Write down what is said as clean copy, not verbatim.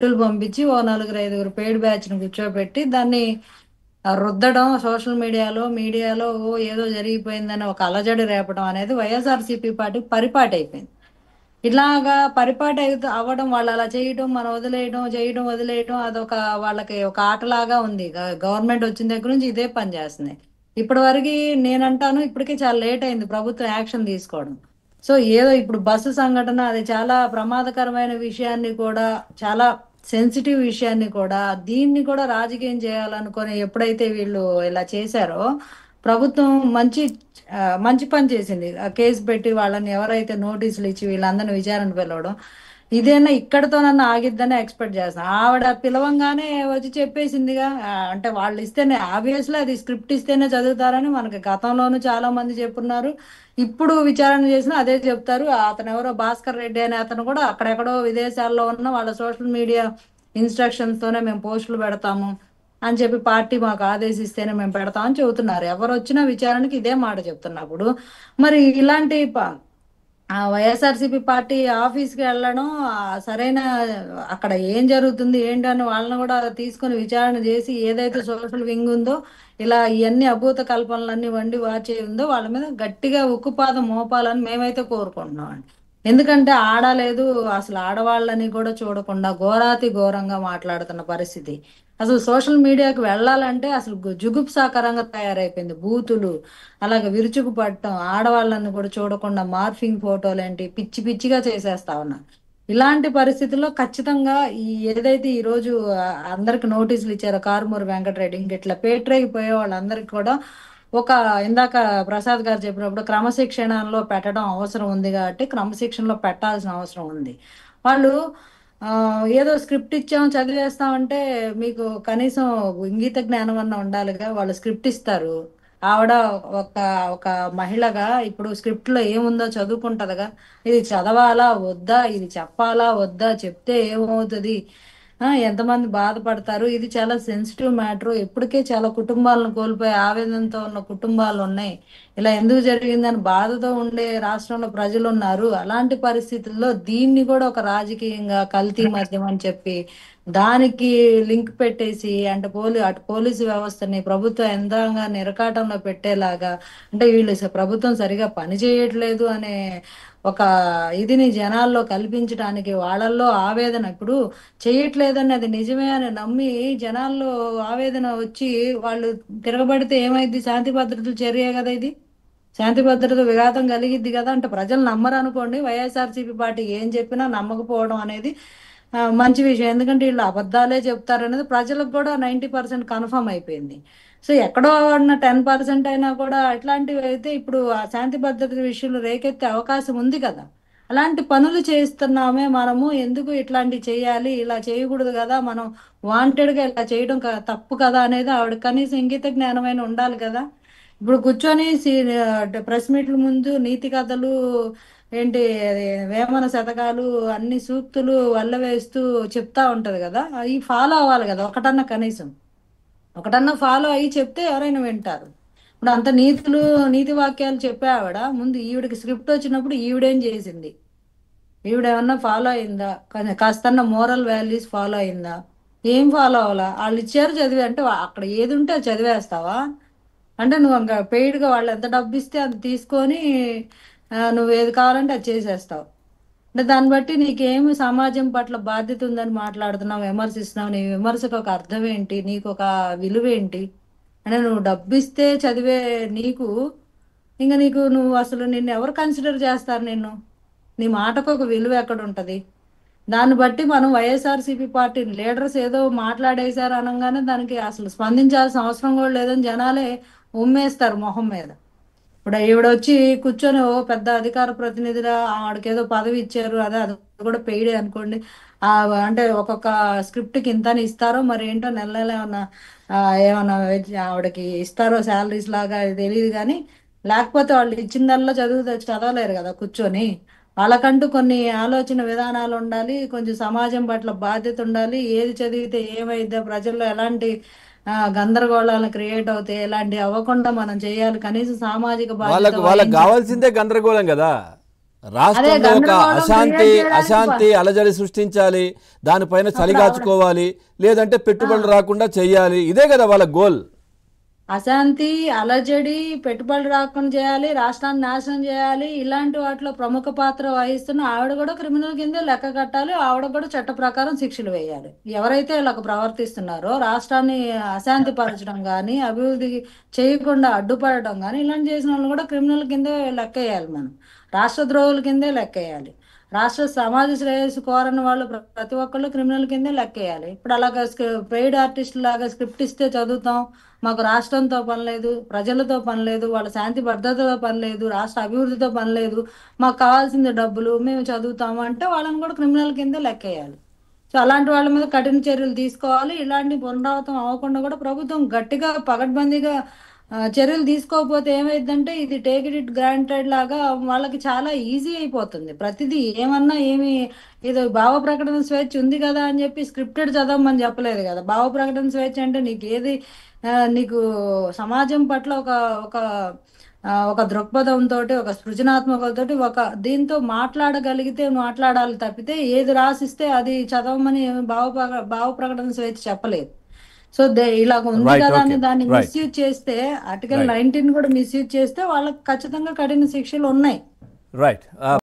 పంపించి ఓ నలుగురు ఐదుగురు పెయిడ్ బ్యాచ్‌ని కూర్చోబెట్టి దాన్ని రుద్దడం సోషల్ మీడియాలో ఓ ఏదో జరిగిపోయిందని ఒక అలజడి రేపడం అనేది వైఎస్ఆర్‌సీపీ పార్టీకి పరిపాటైపోయింది. ఇలాగా పరిపాటి అవ్వడం వాళ్ళు అలా చేయడం, మనం వదిలేయడం, చేయడం, వదిలేయడం అదొక వాళ్ళకి ఒక ఆటలాగా ఉంది. గవర్నమెంట్ వచ్చిన దగ్గర నుంచి ఇదే పని చేస్తుంది. ఇప్పటివరకి నేనంటాను ఇప్పటికే చాలా లేట్ అయింది ప్రభుత్వం యాక్షన్ తీసుకోవడం. సో ఏదో ఇప్పుడు బస్సు సంఘటన అది చాలా ప్రమాదకరమైన విషయాన్ని కూడా, చాలా సెన్సిటివ్ విషయాన్ని కూడా, దీన్ని కూడా రాజకీయం చేయాలనుకొని ఎప్పుడైతే వీళ్ళు ఇలా చేశారో, ప్రభుత్వం మంచి పని చేసింది. ఆ కేసు పెట్టి వాళ్ళని ఎవరైతే నోటీసులు ఇచ్చి వీళ్ళందరిని విచారణ పిలవడం. ఇదేనా ఇక్కడితోనన్నా ఆగిద్దని ఎక్స్‌పెక్ట్ చేస్తా. ఆవిడ పిలవంగానే వచ్చి చెప్పేసిందిగా. అంటే వాళ్ళు ఇస్తేనే ఆబ్వియస్‌లీ అది స్క్రిప్ట్ ఇస్తేనే చదువుతారని మనకి గతంలోనూ చాలా మంది చెప్పున్నారు. ఇప్పుడు విచారణ చేసినా అదే చెప్తారు. అతనెవరో భాస్కర్ రెడ్డి అనే అతను కూడా అక్కడెక్కడో విదేశాల్లో ఉన్న వాళ్ళ సోషల్ మీడియా ఇన్‌స్ట్రక్షన్స్‌తోనే మేము పోస్టులు పెడతాము అని చెప్పి పార్టీ మాకు ఆదేశిస్తేనే మేము పెడతామని చెబుతున్నారు. ఎవరొచ్చినా విచారణకి ఇదే మాట చెప్తున్నప్పుడు, మరి ఇలాంటి వైఎస్ఆర్‌సీపీ పార్టీ ఆఫీస్‌కి వెళ్ళడం సరైన అక్కడ ఏం జరుగుతుంది ఏంటని వాళ్ళని కూడా తీసుకొని విచారణ చేసి ఏదైతే సోషల్ వింగ్ ఉందో, ఇలా ఇయన్నీ అభూత కల్పనలన్నీ వండి వాచే ఉందో వాళ్ళ మీద గట్టిగా ఉక్కుపాదం మోపాలని మేమైతే కోరుకుంటున్నామండి. ఎందుకంటే ఆడలేదు అసలు ఆడవాళ్ళని కూడా చూడకుండా ఘోరాతి ఘోరంగా మాట్లాడుతున్న పరిస్థితి. అసలు సోషల్ మీడియాకి వెళ్ళాలంటే అసలు జుగుప్సాకరంగా తయారైపోయింది. బూతులు, అలాగే విరుచుకుపడటం, ఆడవాళ్ళని కూడా చూడకుండా మార్ఫింగ్ ఫోటోలేంటి పిచ్చి పిచ్చిగా చేసేస్తా ఉన్నారు. ఇలాంటి పరిస్థితుల్లో ఖచ్చితంగా ఏదైతే ఈ రోజు అందరికి నోటీసులు ఇచ్చారో కారుమూరి వెంకటరెడ్డి ఇంక ఇట్లా పేటరేగిపోయే వాళ్ళందరికీ కూడా ఒక ఇందాక ప్రసాద్ గారు చెప్పినప్పుడు క్రమశిక్షణలో పెట్టడం అవసరం ఉంది కాబట్టి క్రమశిక్షణలో పెట్టాల్సిన అవసరం ఉంది. వాళ్ళు ఆ, ఏదో స్క్రిప్ట్ ఇచ్చాం చదివేస్తామంటే మీకు కనీసం ఇంగిత జ్ఞానం అన్న ఉండాలిగా. వాళ్ళు స్క్రిప్ట్ ఇస్తారు, ఆవిడ ఒక ఒక మహిళగా ఇప్పుడు స్క్రిప్ట్ లో ఏముందో చదువుకుంటదిగా. ఇది చదవాలా వద్దా, ఇది చెప్పాలా వద్దా, చెప్తే ఏమవుతుంది, ఎంతమంది బాధపడతారు, ఇది చాలా సెన్సిటివ్ మ్యాటర్. ఇప్పటికే చాలా కుటుంబాలను కోల్పోయి ఆవేదనతో ఉన్న కుటుంబాలు ఉన్నాయి. ఇలా ఎందుకు జరిగిందని బాధతో ఉండే రాష్ట్రంలో ప్రజలు ఉన్నారు. అలాంటి పరిస్థితుల్లో దీన్ని కూడా ఒక రాజకీయంగా కల్తీ మద్యం అని చెప్పి దానికి లింక్ పెట్టేసి, అంటే అటు పోలీసు వ్యవస్థని ప్రభుత్వ యంత్రాంగాన్ని ఇరకాటంలో పెట్టేలాగా, అంటే వీళ్ళు ప్రభుత్వం సరిగా పని చేయట్లేదు అనే ఒక ఇదిని జనాల్లో కల్పించడానికి వాళ్ళల్లో ఆవేదన ఇప్పుడు చేయట్లేదని అది నిజమే అని నమ్మి జనాల్లో ఆవేదన వచ్చి వాళ్ళు తిరగబడితే ఏమైంది? శాంతి భద్రతల చర్య కదా ఇది. శాంతి భద్రత విఘాతం కలిగిద్ది కదా. అంటే ప్రజలు నమ్మరు అనుకోండి, వైఎస్ఆర్సీపీ పార్టీ ఏం చెప్పినా నమ్మకపోవడం అనేది మంచి విషయం. ఎందుకంటే వీళ్ళు అబద్ధాలే చెప్తారనేది ప్రజలకు కూడా 90% కన్ఫర్మ్ అయిపోయింది. సో ఎక్కడో ఉన్న 10% అయినా కూడా ఇట్లాంటివి అయితే ఇప్పుడు ఆ శాంతి భద్రత విషయంలో రేకెత్తే అవకాశం ఉంది కదా. అలాంటి పనులు చేస్తున్నామే మనము, ఎందుకు ఇట్లాంటివి చేయాలి, ఇలా చేయకూడదు కదా, మనం వాంటెడ్గా ఇలా చేయడం తప్పు కదా అనేది ఆవిడ కనీసం ఇంగిత జ్ఞానమైన ఉండాలి కదా. ఇప్పుడు కూర్చొని ప్రెస్ మీట్ల ముందు నీతి కథలు ఏంటి, అది వేమన శతకాలు అన్ని సూక్తులు వల్ల వేస్తూ చెప్తా ఉంటది కదా. అవి ఫాలో అవ్వాలి కదా, ఒకటన్నా ఫాలో అయ్యి చెప్తే ఎవరైనా వింటారు. ఇప్పుడు అంత నీతి వాక్యాలు చెప్పే ఆవిడ ముందు ఈవిడికి స్క్రిప్ట్ వచ్చినప్పుడు ఈవిడేం చేసింది, ఈవిడేమన్నా ఫాలో అయిందా, కాస్తన్న మోరల్ వాల్యూస్ ఫాలో అయిందా? ఏం ఫాలో అవ్వాలా? వాళ్ళు ఇచ్చారు చదివే అంటే అక్కడ ఏది ఉంటే అది చదివేస్తావా? అంటే నువ్వు ఇంకా పెయిడ్గా వాళ్ళు ఎంత డబ్బు ఇస్తే అది తీసుకొని నువ్వు ఏది కావాలంటే అది చేసేస్తావు. అంటే దాన్ని బట్టి నీకేమి సమాజం పట్ల బాధ్యత ఉందని మాట్లాడుతున్నావు, విమర్శిస్తున్నావు. నీ విమర్శకు ఒక అర్థం ఏంటి, నీకు ఒక విలువ ఏంటి? అంటే నువ్వు డబ్బు ఇస్తే చదివే నీకు, ఇంకా నువ్వు అసలు నిన్ను ఎవరు కన్సిడర్ చేస్తారు నిన్ను? నీ మాటకు ఒక విలువ ఎక్కడ ఉంటది? దాన్ని బట్టి మనం వైఎస్ఆర్సీపీ పార్టీ లీడర్స్ ఏదో మాట్లాడేశారు అనగానే దానికి అసలు స్పందించాల్సిన అవసరం కూడా లేదని జనాలే ఉమ్మేస్తారు మొహం మీద. ఇప్పుడు ఈవిడ వచ్చి కూర్చొని ఓ పెద్ద అధికార ప్రతినిధిగా ఆవిడకి ఏదో పదవి ఇచ్చారు, అది కూడా పెయిడే అనుకోండి. ఆ అంటే ఒక్కొక్క స్క్రిప్ట్ కి ఇంతని ఇస్తారో మరి ఏంటో, నెల నెల ఏమన్నా ఏమన్నా ఆవిడకి ఇస్తారో శాలరీస్ లాగా తెలియదు కానీ, లేకపోతే వాళ్ళు ఇచ్చిందల్లా చదవలేరు కదా కూర్చొని. వాళ్ళకంటూ కొన్ని ఆలోచన విధానాలు ఉండాలి, కొంచెం సమాజం పట్ల బాధ్యత ఉండాలి. ఏది చదివితే ఏమైద్దో, ప్రజల్లో ఎలాంటి గందరగోళాలు క్రియేట్ అవుతాయి, ఇలాంటివి అవ్వకుండా మనం చేయాలి. కనీసం సామాజిక బాధ్యత వాళ్ళకు వాళ్ళకి వహించాలి. కావాల్సిందే గందరగోళం కదా. అదే రాష్ట్రంలో ఒక గందరగోళం అశాంతి క్రియేట్ చేయడానికి అశాంతి అలజడి సృష్టించాలి, దానిపైన చలిగాచుకోవాలి, లేదంటే పెట్టుబడులు రాకుండా చెయ్యాలి, ఇదే కదా వాళ్ళ గోల్. అశాంతి, అలజడి, పెట్టుబడులు రాకుండా చేయాలి, రాష్ట్రాన్ని నాశనం చేయాలి, ఇలాంటి వాటిలో ప్రముఖ పాత్ర వహిస్తున్న ఆవిడ కూడా క్రిమినల్ కిందే లెక్క కట్టాలి, ఆవిడ కూడా చట్ట ప్రకారం శిక్షలు వేయాలి. ఎవరైతే ఇలాగ ప్రవర్తిస్తున్నారో రాష్ట్రాన్ని అశాంతి పరచడం కానీ, అభివృద్ధి చేయకుండా అడ్డుపడటం కానీ ఇలాంటి చేసిన వాళ్ళు కూడా క్రిమినల్ కిందే లెక్కేయాలి. మనం రాష్ట్ర ద్రోహుల కిందే లెక్కేయాలి. రాష్ట్ర సమాజ శ్రేయస్సు కోరని వాళ్ళు ప్రతి ఒక్కళ్ళు క్రిమినల్ కిందే లెక్కేయాలి. ఇప్పుడు అలాగా పెయిడ్ ఆర్టిస్ట్ లాగా స్క్రిప్ట్ ఇస్తే చదువుతాం, మాకు రాష్ట్రంతో పని లేదు, ప్రజలతో పని లేదు, వాళ్ళ శాంతి భద్రతతో పని లేదు, రాష్ట్ర అభివృద్ధితో పని లేదు, మాకు కావాల్సింది డబ్బులు, మేము చదువుతాము అంటే వాళ్ళని కూడా క్రిమినల్ కిందే లెక్కేయాలి. సో అలాంటి వాళ్ళ మీద కఠిన చర్యలు తీసుకోవాలి. ఇలాంటి పునరావృతం అవ్వకుండా కూడా ప్రభుత్వం గట్టిగా పకడ్బందీగా చర్యలు తీసుకోకపోతే ఏమైందంటే ఇది టేక్ ఇట్ గ్రాంటెడ్ లాగా వాళ్ళకి చాలా ఈజీ అయిపోతుంది. ప్రతిదీ ఏమన్నా ఏమి ఏదో భావ ప్రకటన స్వేచ్ఛ ఉంది కదా అని చెప్పి స్క్రిప్టెడ్ చదవమని చెప్పలేదు కదా. భావ ప్రకటన స్వేచ్ఛ అంటే నీకు ఏది నీకు సమాజం పట్ల ఒక ఒక ఒక దృక్పథంతో, ఒక సృజనాత్మకతోటి, ఒక దీంతో మాట్లాడగలిగితే మాట్లాడాలి తప్పితే ఏది రాసిస్తే అది చదవమని భావ ప్రకటన స్వేచ్ఛ చెప్పలేదు. సో ఇలాగ ఉంది రైట్. కదా ఓకే. అని దాన్ని రైట్. మిస్యూజ్ చేస్తే, ఆర్టికల్ రైట్. 19 కూడా మిస్యూజ్ చేస్తే వాళ్ళకి ఖచ్చితంగా కఠిన శిక్షలు ఉన్నాయి. రైట్.